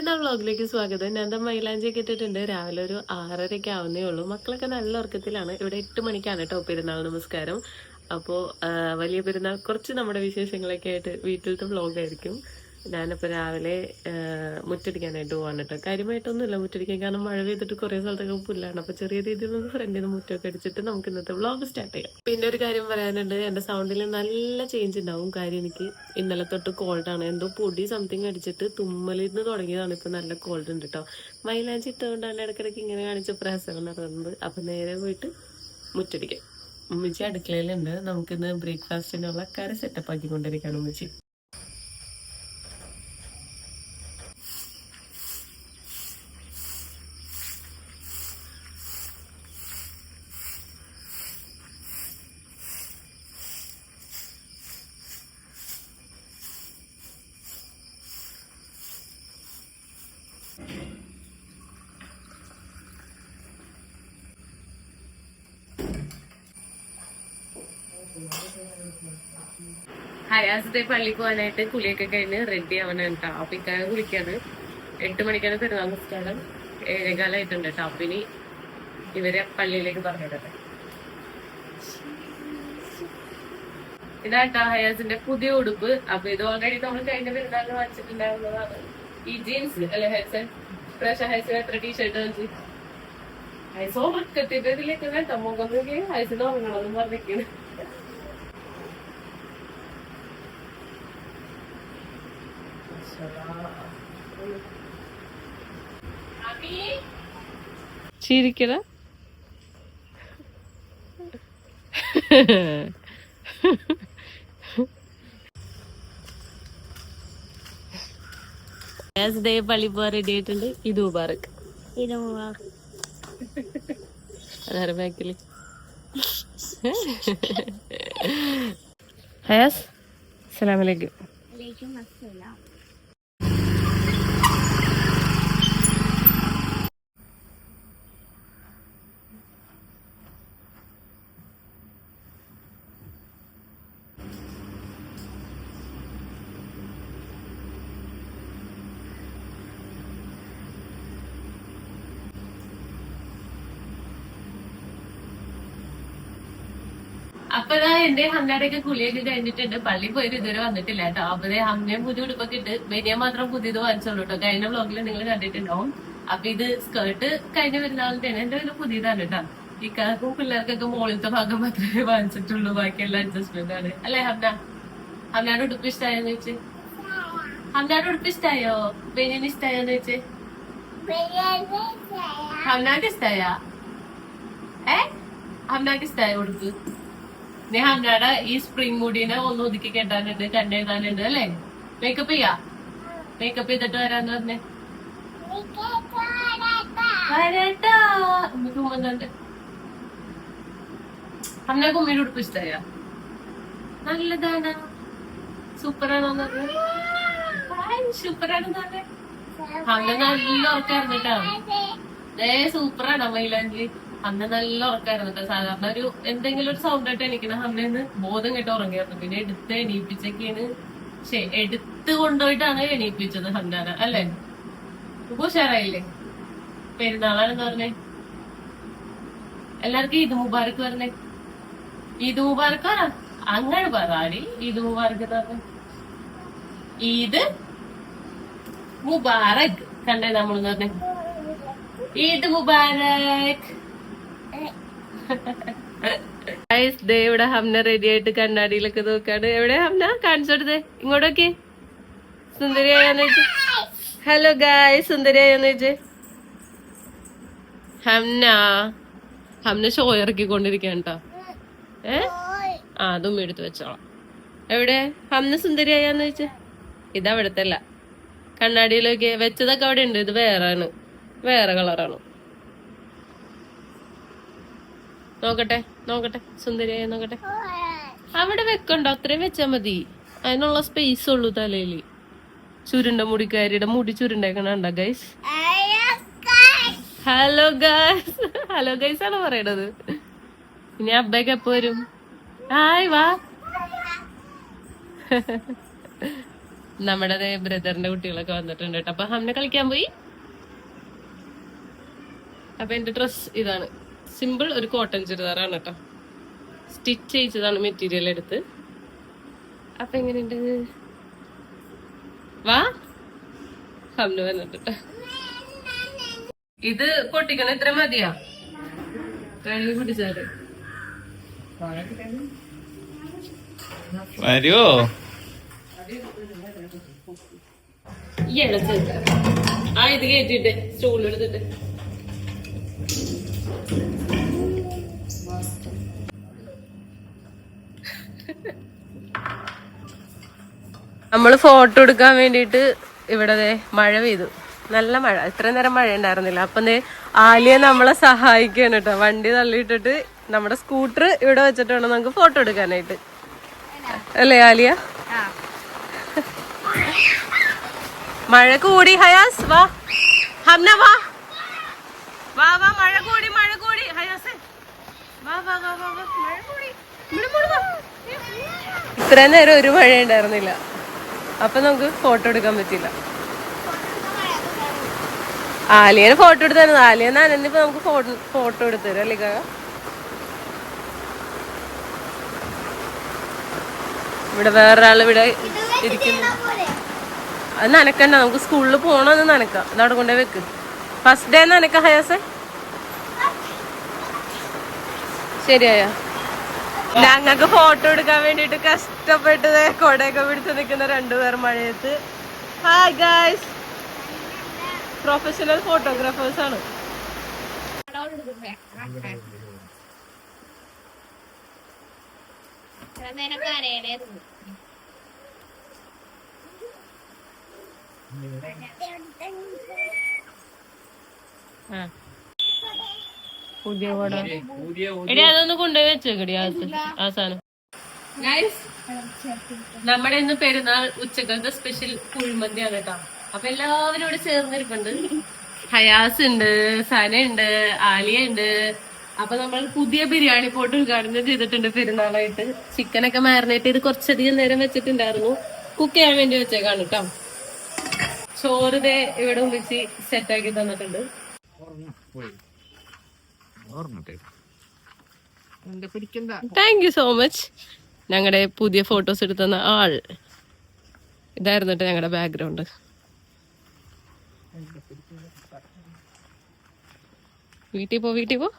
പെരുന്നാൾ വ്ളോഗിലേക്ക് സ്വാഗതം. ഞാൻ മൈലാഞ്ചിയൊക്കെ ഇട്ടിട്ടുണ്ട്. രാവിലെ ഒരു 6:30 ആവുന്നേ ഉള്ളൂ. മക്കളൊക്കെ നല്ല ഉറക്കത്തിലാണ്. ഇവിടെ 8 മണിക്കാണ് കേട്ടോ പെരുന്നാൾ നമസ്കാരം. അപ്പോൾ വലിയ പെരുന്നാൾ കുറച്ച് നമ്മുടെ വിശേഷങ്ങളൊക്കെ ആയിട്ട് വീട്ടിലത്തെ വ്ളോഗായിരിക്കും. ഞാനിപ്പോൾ രാവിലെ മുറ്റടിക്കാനായിട്ട് പോകാൻ കേട്ടോ. കാര്യമായിട്ടൊന്നുമില്ല മുറ്റടിക്കാൻ, കാരണം മഴ പെയ്തിട്ട് കുറേ സ്ഥലത്തൊക്കെ പുല്ലാണ്. അപ്പോൾ ചെറിയ രീതിയിലൊന്ന് ഫ്രണ്ടിൽ നിന്ന് മുറ്റമൊക്കെ അടിച്ചിട്ട് നമുക്ക് ഇന്നത്തെ വ്ളോഗ് സ്റ്റാർട്ട് ചെയ്യാം. പിന്നെ ഒരു കാര്യം പറയാനുണ്ട്, എൻ്റെ സൗണ്ടിൽ നല്ല ചേഞ്ച് ഉണ്ടാവും. കാര്യം എനിക്ക് ഇന്നലെ തൊട്ട് കോൾഡാണ്. എന്തോ പൊടി സംതിങ് അടിച്ചിട്ട് തുമ്മലിന്ന് തുടങ്ങിയതാണ്. ഇപ്പം നല്ല കോൾഡ് ഉണ്ട് കേട്ടോ. മൈലാഞ്ചി ഇട്ടുകൊണ്ടാണ് ഇടയ്ക്കിടയ്ക്ക് ഇങ്ങനെ കാണിച്ച പ്രയാസങ്ങൾ നടന്നത്. അപ്പം നേരെ പോയിട്ട് മുറ്റടിക്കാം. ഉമ്മച്ചി അടുക്കളയിലുണ്ട്. നമുക്കിന്ന് ബ്രേക്ക്ഫാസ്റ്റിനുള്ള കറി സെറ്റപ്പ് ആക്കിക്കൊണ്ടിരിക്കുകയാണ് ഉമ്മച്ചി. ഹയാസത്തെ പള്ളിക്ക് പോകാനായിട്ട് കുളിയൊക്കെ കഴിഞ്ഞ് റെഡി ആവണം കേട്ടോ. അപ്പൊ ഇക്കാരെ കുളിക്കാണ്. 8 മണിക്കാണ് പെരുന്നാൾ നിസ്കാരം. 7:15 കേട്ടോ. അപ്പൊ ഇനി ഇവരെ പള്ളിയിലേക്ക് പറഞ്ഞിടട്ടെ. ഇതാട്ടോ ഹയാസിന്റെ പുതിയ ഉടുപ്പ്. അപ്പൊ ഇത് ഓൾറെഡി നമ്മൾ കഴിഞ്ഞ പെരുന്നാളിന് വാങ്ങിച്ചിട്ടുണ്ടായിരുന്നതാണ്. ഈ ജീൻസ് അല്ലെ ഹൈസൻ, പ്രാവശ്യം ഹൈസൻ എത്ര ടീഷർട്ട് വാങ്ങിച്ചു? ഹൈസോ മക്കത്തിന്റെ ഇതിലേക്ക് കേട്ടോ. മുഖം ഹൈസിന് ഉറങ്ങണമെന്ന് പറഞ്ഞിരിക്കുന്നു. ചിരിക്കട. പള്ളി പോവാൻ റെഡി ആയിട്ടുണ്ട്. ഇത് മുബാറക്. അതാറ് ബാക്കില് ഹയാസ്. അസ്സലാമലൈക്കും. അപ്പൊ എന്റെ ഹംനയുടെയൊക്കെ കുളിയൊക്കെ കഴിഞ്ഞിട്ടുണ്ട്. പള്ളി പോയിട്ട് ഇതുവരെ വന്നിട്ടില്ല കേട്ടോ. അപ്പൊ ഹംനയും പുതിയ ഉടുപ്പൊക്കെ ഇട്ട് ബനിയ മാത്രം പുതിയത് വാങ്ങിച്ചോളൂ കേട്ടോ. കഴിഞ്ഞ വ്ളോഗിൽ നിങ്ങൾ കണ്ടിട്ടുണ്ടാവും. അപ്പൊ ഇത് സ്കേർട്ട് കഴിഞ്ഞ പെരുന്നാളിന്റെ എന്റെ ഒരു പുതിയതാണ് കേട്ടോ. ഇക്കാർക്കും പിള്ളേർക്കൊക്കെ മുകളിലത്തെ ഭാഗം മാത്രമേ വാങ്ങിച്ചിട്ടുള്ളൂ. ബാക്കിയെല്ലാം അഡ്ജസ്റ്റ്മെന്റ് ആണ് അല്ലെ ഹംന? ഹംനയുടെ ഉടുപ്പ് ഇഷ്ടമായോന്ന് ചോദിച്ചേ. ഹംനയുടെ ഉടുപ്പ് ഇഷ്ടായോ? ബനിയന് ഇഷ്ടായോന്ന് ചോദിച്ചേ. ഹംനക്ക് ഇഷ്ടായ? ഹംനക്ക് ഇഷ്ടായ ഉടുപ്പ്? ഹംനയുടെ ഈ സ്പ്രിംഗ് മുടിനെ ഒന്ന് ഒതുക്കി കെട്ടാനുണ്ട്, കണ്ടെഴുതാനുണ്ട് അല്ലേ? മേക്കപ്പ് ചെയ്യാ? മേക്കപ്പ് ചെയ്തിട്ട് വരാന്ന് പറഞ്ഞേ. വരട്ടാ. ഉമ്മക്കുമ്പുന്നുണ്ട്. ഹംന കുമ്മിയുടെ ഉടുപ്പ് ഇഷ്ടായ? നല്ലതാണ്. സൂപ്പറാണോന്ന് പറഞ്ഞ? സൂപ്പറാണെന്ന് പറഞ്ഞേ. ഹംന നല്ല ഉറക്കായിരുന്നു കേട്ടോ. സൂപ്പറാണോ മൈലാഞ്ചി? അന്ന് നല്ല ഉറക്കായിരുന്നു കേട്ടോ. സാധാരണ ഒരു എന്തെങ്കിലും ഒരു സൗണ്ട് ആയിട്ട് എണീക്കണ അമ്മേന്ന് ബോധം കേട്ട് ഉറങ്ങിയായിരുന്നു. പിന്നെ എടുത്ത് എണീപ്പിച്ചൊക്കെയാണ്. എടുത്ത് കൊണ്ടുപോയിട്ടാണ് എണീപ്പിച്ചത് ഹംനാനെ അല്ലേ? ഉഷാറായില്ലേ? പെരുന്നാളാണെന്ന് പറഞ്ഞേ. എല്ലാവർക്കും ഈദ് മുബാറക്ക് പറഞ്ഞേ. ഈദ് മുബാറക്ക് പറ. അങ്ങനെ പറയാടി. ഈദ് മുബാറക്ക് പറഞ്ഞ. ഈദ് മുബാറക്. കണ്ടേ നമ്മളെന്ന് പറഞ്ഞേ. ഈദ് മുബാറക്. ഇവിടെ ഹംന റെഡി ആയിട്ട് കണ്ണാടിയിലൊക്കെ നോക്കാണ്. എവിടെ ഹംന? കാണിച്ചോടുത്തേ ഇങ്ങോട്ടൊക്കെ. സുന്ദരിയായോന്ന് ചോദിച്ചു. ഹലോ ഗായ്, സുന്ദരിയായോന്ന് ചോദിച്ചേ. ഹംന ഷോ ഇറക്കിക്കൊണ്ടിരിക്കാണ് കേട്ടോ. അതും എടുത്തു വെച്ചോളാം. എവിടെ ഹംന സുന്ദരിയായോന്ന് ചോദിച്ചേ. ഇതവിടത്തെ അല്ല, കണ്ണാടിയിലൊക്കെ വെച്ചതൊക്കെ അവിടെ ഉണ്ട്. ഇത് വേറാണ്, വേറെ കളറാണ്. നോക്കട്ടെ നോക്കട്ടെ, സുന്ദരിയായ നോക്കട്ടെ. അവിടെ വെക്കണ്ടോ? അത്രയും വെച്ചാ മതി. അതിനുള്ള സ്പേസ് ഉള്ളൂ തലയില്. ചുരുണ്ട മുടിക്കാരിയുടെ മുടി ചുരുണ്ടേക്കണ guys. Hello guys. Hello guys ആണ് പറയണത്. ഇനി അബ്ബയൊക്കെ എപ്പോ വരും? ഹായ് വാ. നമ്മുടെ ബ്രദറിന്റെ കുട്ടികളൊക്കെ വന്നിട്ടുണ്ട് കേട്ടോ. അപ്പൊ ഹംന കളിക്കാൻ പോയി. അപ്പൊ എന്റെ ഡ്രസ് ഇതാണ്, സിമ്പിൾ ഒരു കോട്ടൺ ചുരിദാറാണ് കേട്ടോ. സ്റ്റിച്ച് ചെയ്തതാണ് മെറ്റീരിയൽ എടുത്ത്. അപ്പൊ എങ്ങനെയുണ്ട്? വാ, ഹംന വന്നിട്ട്. ഇത് പൊട്ടിക്കണം, ഇത്ര മതിയാ? കഴുകി പിടിച്ചാല് വരുവോ? ഈ ഇളച്ച് ആ ഇത് കയറ്റിട്ട് സ്റ്റൂളെടുത്തിട്ട് നമ്മള് ഫോട്ടോ എടുക്കാൻ വേണ്ടിട്ട് ഇവിടെ മഴ പെയ്തു, നല്ല മഴ. ഇത്രയും നേരം മഴ ഉണ്ടായിരുന്നില്ല. അപ്പൊ ആലിയ നമ്മളെ സഹായിക്കാണ് കേട്ടോ. വണ്ടി തള്ളിയിട്ടിട്ട് നമ്മുടെ സ്കൂട്ടർ ഇവിടെ വെച്ചിട്ട് വേണം നമുക്ക് ഫോട്ടോ എടുക്കാനായിട്ട്, അല്ലേ ആലിയ? മഴ കൂടി ഹയാസ്, വാ ഹംന വാ വാ വാ. മഴ കൂടി ഹയാസ്, വാ വാ വാ വാ വാ. മഴ കൂടി. ഇത്രയും നേരം ഒരു മഴ ഉണ്ടായിരുന്നില്ല, അപ്പൊ നമുക്ക് ഫോട്ടോ എടുക്കാൻ പറ്റില്ല. ആലിയനെ ഫോട്ടോ എടുത്തായിരുന്നു. ആലിയ നനഞ്ഞിപ്പോ നമുക്ക് ഫോട്ടോ എടുത്തു തരും അല്ലേ കാക്ക? ഇവിടെ വേറൊരാൾ ഇവിടെ ഇരിക്കുന്നു. അത് നനക്കണ്ട, നമുക്ക് സ്കൂളിൽ പോകണമെന്ന് നനക്കാം. അതവിടെ കൊണ്ടേ വെക്ക്. ഫസ്റ്റ് ഡേ നനക്ക ഹയാസെ, ശരിയായ? ഞങ്ങൾക്ക് ഫോട്ടോ എടുക്കാൻ വേണ്ടിട്ട് കഷ്ടപ്പെട്ടത് കൊടയൊക്കെ പിടിച്ച് നിൽക്കുന്ന രണ്ടുപേർ മഴയത്ത്. ഹായ് ഗൈസ്, പ്രൊഫഷണൽ ഫോട്ടോഗ്രാഫേഴ്സ് ആണ്. പുതിയ കോട എടി അതൊന്ന് കൊണ്ടുപോയി വെച്ചേക്കടി ആ സാധനം. നമ്മുടെ ഇന്ന് പെരുന്നാൾ ഉച്ചക്കലത്തെ സ്പെഷ്യൽ കുഴിമന്തിയാണ് കേട്ടോ. അപ്പൊ എല്ലാവരും ഇവിടെ ചേർന്നിരിപ്പുണ്ട്. ഹയാസ് ഉണ്ട്, സന ഉണ്ട്, ആലിയ ഉണ്ട്. അപ്പൊ നമ്മൾ പുതിയ ബിരിയാണി പോട്ട് ഉദ്ഘാടനം ചെയ്തിട്ടുണ്ട് പെരുന്നാളായിട്ട്. ചിക്കനൊക്കെ മാരിനേറ്റ് ചെയ്ത് കുറച്ചധികം നേരം വെച്ചിട്ടുണ്ടായിരുന്നു. കുക്ക് ചെയ്യാൻ വേണ്ടി വെച്ചേക്കാണ് കേട്ടോ. ചോറ് ഇവിടെ ഉള്ളിച്ച് സെറ്റാക്കി തന്നിട്ടുണ്ട്. Thank you so much. ഞങ്ങളുടെ പുതിയ ഫോട്ടോസ് എടുത്തുന്ന ആൾ ഇതായിരുന്നു കേട്ടോ ഞങ്ങളുടെ ബാക്ക്ഗ്രൗണ്ട്. വീട്ടിൽ പോ.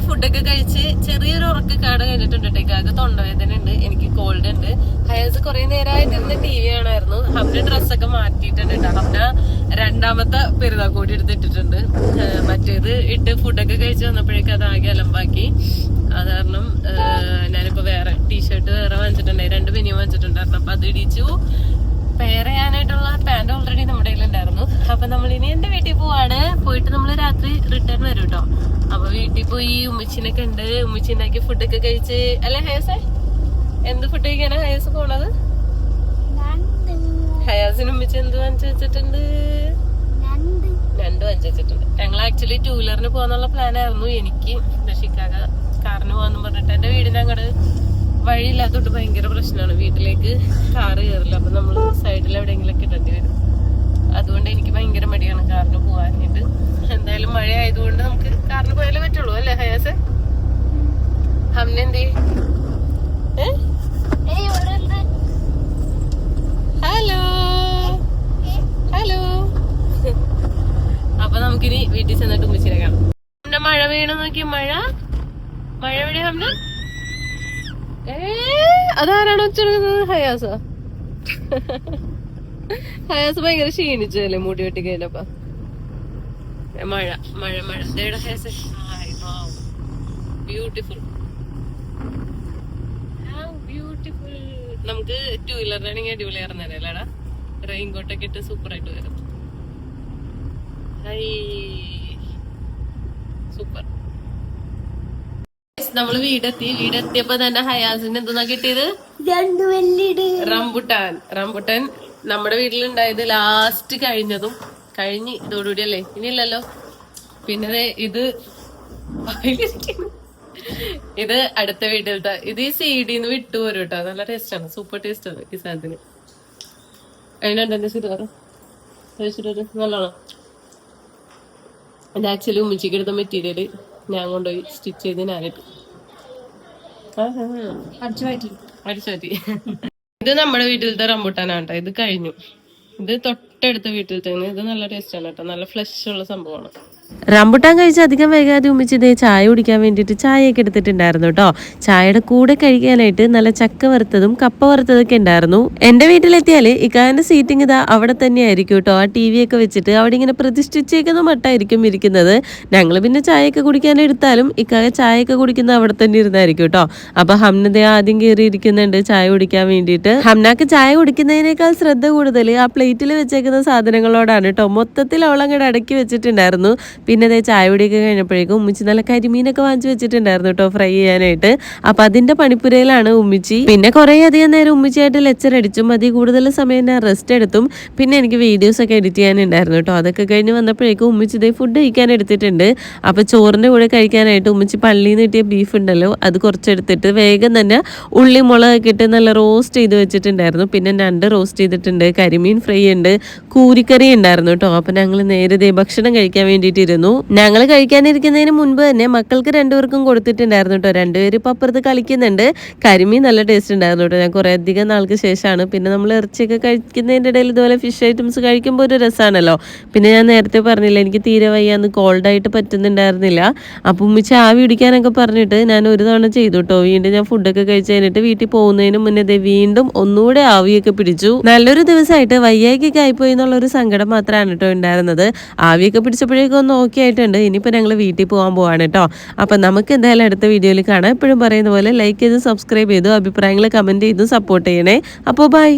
ഫുഡൊക്കെ കഴിച്ച് ചെറിയൊരു ഉറക്കക്കാട് കഴിഞ്ഞിട്ടുണ്ട്. ഇക്കാക്ക് തൊണ്ടവേദന ഉണ്ട്, എനിക്ക് കോൾഡ് ഉണ്ട്. ഹയാസ് കുറെ നേരമായിട്ട് ഇരുന്ന് ടി വി കാണായിരുന്നു. ഹംന ഡ്രസ്സൊക്കെ മാറ്റിയിട്ടുണ്ട് കേട്ടോ. ഹംന രണ്ടാമത്തെ പെരുന്നാൾ കൂടി എടുത്തിട്ടിട്ടുണ്ട്. മറ്റേത് ഇട്ട് ഫുഡൊക്കെ കഴിച്ച് വന്നപ്പോഴേക്കും അതാകെ അലമ്പാക്കി. അത് കാരണം ഞാനിപ്പോ വേറെ ടീഷർട്ട് വേറെ വാങ്ങിച്ചിട്ടുണ്ടായി, 2 ബനിയൻ വാങ്ങിച്ചിട്ടുണ്ടായിരുന്നു. അപ്പൊ അത് ഇടിച്ചു. പെയർ ചെയ്യാനായിട്ടുള്ള പാന്റ് ഓൾറെഡി നമ്മുടെ കയ്യിലുണ്ടായിരുന്നു. അപ്പൊ നമ്മളിനി എന്റെ വീട്ടിൽ പോവാണ്. പോയിട്ട് നമ്മള് രാത്രി റിട്ടേൺ വരും കേട്ടോ. അപ്പൊ വീട്ടിൽ പോയി ഉമ്മച്ചിനൊക്കെ ഉണ്ട്. ഉമ്മച്ചി ഉണ്ടാക്കി ഫുഡൊക്കെ കഴിച്ച്, അല്ലെ ഹയാസെ? എന്ത് ഫുഡ് കഴിക്കാനാ ഹയാസ് പോണത്? ഹയാസിന് ഉമ്മച്ചി എന്ത് വാങ്ങിച്ചു വെച്ചിട്ടുണ്ട്? ഞണ്ട് വാങ്ങിച്ചു വെച്ചിട്ടുണ്ട്. ഞങ്ങൾ ആക്ച്വലി 2 വീലറിന് പോകാന്നുള്ള പ്ലാൻ ആയിരുന്നു. എനിക്ക് രക്ഷിക്കാക കാറിന് പോകാന്ന് പറഞ്ഞിട്ട് എന്റെ വീടിന് അങ്ങോട്ട് വഴിയില്ലാത്തോട്ട് ഭയങ്കര പ്രശ്നമാണ്. വീട്ടിലേക്ക് കാറ് കയറില്ല. അപ്പൊ നമ്മള് സൈഡിൽ എവിടെയെങ്കിലും ഇടേണ്ടി വരും. അതുകൊണ്ട് എനിക്ക് ഭയങ്കര മടിയാണ് കാറിന് പോകാനായിട്ട്. എന്തായാലും മഴ ആയതുകൊണ്ട് നമുക്ക് കാറിന് പോയാലേ പറ്റുള്ളൂ, അല്ലേ ഹയാസെ? ഹംന എന്ത്? Hello hello. അപ്പൊ നമുക്കിനി വീട്ടിൽ ചെന്നിട്ട് ഉമ്മച്ചിനെ കാണാം. ഹംന മഴ വീണു നോക്കി. മഴ എവിടെ ഹംന? അതാരാണ് വെച്ചെടുക്കുന്നത്? ഹയാസ. ഹയാസ് ഭയങ്കര ക്ഷീണിച്ചല്ലേ മുടി വെട്ടി കഴിഞ്ഞപ്പ. മഴ ബ്യൂട്ടിഫുൾ. നമുക്ക് 2 വീലറിനാണെങ്കിൽ അടിപൊളിയായിരുന്നല്ലേ അല്ലേടാ? റെയിൻകോട്ടൊക്കെ ഇട്ട് സൂപ്പർ ആയിട്ട് വരും. സൂപ്പർ. നമ്മള് വീടെത്തിയപ്പോ തന്നെ ഹയാസിന് എന്തെന്നാ കിട്ടിയത്? റംബുട്ടാൻ നമ്മുടെ വീട്ടിലുണ്ടായത് ലാസ്റ്റ് കഴിഞ്ഞ് ഇതോടുകൂടി അല്ലേ, ഇനിയില്ലല്ലോ. പിന്നെ ഇത് അടുത്ത വീട്ടിലത്തെ, ഇത് ഈ സീഡിന്ന് വിട്ടു പോരും കേട്ടോ. നല്ല ടേസ്റ്റ് ആണ്, സൂപ്പർ ടേസ്റ്റ് ആണ് ഈ സാധനത്തിന്. അതിനെന്താ സിതാറ് നല്ലോണം. ഇത് ആക്ച്വലി ഉമ്മച്ചിക്ക് എടുത്ത മെറ്റീരിയല് ഞാൻ കൊണ്ടുപോയി സ്റ്റിച്ച് ചെയ്ത് ഞാനിട്ട് അടിച്ചു മാറ്റി. ഇത് നമ്മുടെ വീട്ടിലത്തെ റംബൂട്ടാനാണ് കേട്ടോ. ഇത് കഴിഞ്ഞു. ഇത് തൊട്ടടുത്ത വീട്ടിലത്തെ. ഇത് നല്ല ടേസ്റ്റ് ആണ് കേട്ടോ, നല്ല ഫ്ലഷ് ഉള്ള സംഭവമാണ്. റംബുട്ടാൻ കഴിച്ച് അധികം വൈകാതെ ഉമ്മിച്ചിതേ ചായ കുടിക്കാൻ വേണ്ടിയിട്ട് ചായയൊക്കെ എടുത്തിട്ടുണ്ടായിരുന്നു കേട്ടോ. ചായയുടെ കൂടെ കഴിക്കാനായിട്ട് നല്ല ചക്ക വറുത്തതും കപ്പ വറുത്തതൊക്കെ ഉണ്ടായിരുന്നു. എന്റെ വീട്ടിലെത്തിയാല് ഇക്കാന്റെ സീറ്റിംഗ് ഇതാ അവിടെ തന്നെ ആയിരിക്കും കേട്ടോ. ആ TV ഒക്കെ വെച്ചിട്ട് അവിടെ ഇങ്ങനെ പ്രതിഷ്ഠിച്ചേക്കുന്ന മട്ടായിരിക്കും ഇരിക്കുന്നത്. ഞങ്ങൾ പിന്നെ ചായയൊക്കെ കുടിക്കാൻ എടുത്താലും ഇക്കായ ചായയൊക്കെ കുടിക്കുന്നത് അവിടെ തന്നെ ഇരുന്നായിരിക്കും കേട്ടോ. അപ്പൊ ഹംനദ ആദ്യം കയറിയിരിക്കുന്നുണ്ട് ചായ കുടിക്കാൻ വേണ്ടിയിട്ട്. ഹംനാക്ക് ചായ കുടിക്കുന്നതിനേക്കാൾ ശ്രദ്ധ കൂടുതൽ ആ പ്ലേറ്റിൽ വെച്ചേക്കുന്ന സാധനങ്ങളോടാണ് കേട്ടോ. മൊത്തത്തിൽ അവളങ്ങടെ അടക്കി വെച്ചിട്ടുണ്ടായിരുന്നു. പിന്നെ അതേ ചായ കുടിയൊക്കെ കഴിഞ്ഞപ്പോഴേക്കും ഉമ്മിച്ചി നല്ല കരിമീനൊക്കെ വാങ്ങിച്ചു വെച്ചിട്ടുണ്ടായിരുന്നു കേട്ടോ, ഫ്രൈ ചെയ്യാനായിട്ട്. അപ്പൊ അതിന്റെ പണിപ്പുരയിലാണ് ഉമ്മിച്ചി. പിന്നെ കുറെ അധികം നേരം ഉമ്മിച്ചിയായിട്ട് ലെക്ചർ അടിച്ചും മതി കൂടുതൽ സമയം ഞാൻ റെസ്റ്റ് എടുത്തും. പിന്നെ എനിക്ക് വീഡിയോസ് ഒക്കെ എഡിറ്റ് ചെയ്യാനുണ്ടായിരുന്നു കേട്ടോ. അതൊക്കെ കഴിഞ്ഞ് വന്നപ്പോഴേക്കും ഉമ്മിച്ചി ഇതേ ഫുഡ് കഴിക്കാൻ എടുത്തിട്ടുണ്ട്. അപ്പൊ ചോറിന്റെ കൂടെ കഴിക്കാനായിട്ട് ഉമ്മിച്ചി പള്ളിയിൽ നിന്ന് കിട്ടിയ ബീഫ് ഉണ്ടല്ലോ, അത് കുറച്ചെടുത്തിട്ട് വേഗം തന്നെ ഉള്ളി മുളകൊക്കെ ഇട്ട് നല്ല റോസ്റ്റ് ചെയ്ത് വെച്ചിട്ടുണ്ടായിരുന്നു. പിന്നെ ഞണ്ട് റോസ്റ്റ് ചെയ്തിട്ടുണ്ട്, കരിമീൻ ഫ്രൈ ഉണ്ട്, കൂരിക്കറി ഉണ്ടായിരുന്നു കേട്ടോ. അപ്പൊ ഞങ്ങൾ നേരെ ഭക്ഷണം കഴിക്കാൻ വേണ്ടിയിട്ടിരുന്നു. ഞങ്ങൾ കഴിക്കാനിരിക്കുന്നതിന് മുൻപ് തന്നെ മക്കൾക്ക് രണ്ടുപേർക്കും കൊടുത്തിട്ടുണ്ടായിരുന്നു കേട്ടോ. രണ്ടുപേരും ഇപ്പൊ അപ്പുറത്ത് കളിക്കുന്നുണ്ട്. കരിമീൻ നല്ല ടേസ്റ്റ് ഉണ്ടായിരുന്നു കേട്ടോ. ഞാൻ കുറെ അധികം നാൾക്ക് ശേഷമാണ്. പിന്നെ നമ്മൾ ഇറച്ചിയൊക്കെ കഴിക്കുന്നതിന്റെ ഇടയിൽ ഇതുപോലെ ഫിഷ് ഐറ്റംസ് കഴിക്കുമ്പോൾ ഒരു രസമാണല്ലോ. പിന്നെ ഞാൻ നേരത്തെ പറഞ്ഞില്ല, എനിക്ക് തീരെ വയ്യാന്ന് കോൾഡായിട്ട് പറ്റുന്നുണ്ടായിരുന്നില്ല. അപ്പൊ ഉമ്മിച്ച് ആവി പിടിക്കാനൊക്കെ പറഞ്ഞിട്ട് ഞാൻ ഒരു തവണ ചെയ്തു കേട്ടോ. വീണ്ടും ഞാൻ ഫുഡൊക്കെ കഴിച്ച് കഴിഞ്ഞിട്ട് വീട്ടിൽ പോകുന്നതിന് മുന്നേ വീണ്ടും ഒന്നുകൂടെ ആവിയൊക്കെ പിടിച്ചു. നല്ലൊരു ദിവസമായിട്ട് വയ്യായിക്കൊക്കെ ആയിപ്പോയി എന്നുള്ളൊരു സങ്കടം മാത്രമാണ് കേട്ടോ ഉണ്ടായിരുന്നത്. ആവിയൊക്കെ പിടിച്ചപ്പോഴേക്കും ഒന്ന് ഓക്കെ ആയിട്ടുണ്ട്. ഇനിയിപ്പോൾ ഞങ്ങൾ വീട്ടിൽ പോകാൻ പോവാണ് കേട്ടോ. അപ്പം നമുക്ക് എന്തായാലും അടുത്ത വീഡിയോയിൽ കാണാം. എപ്പോഴും പറയുന്ന പോലെ ലൈക്ക് ചെയ്ത് സബ്സ്ക്രൈബ് ചെയ്തു അഭിപ്രായങ്ങൾ കമൻറ്റ് ചെയ്തു സപ്പോർട്ട് ചെയ്യണേ. അപ്പോൾ ബൈ.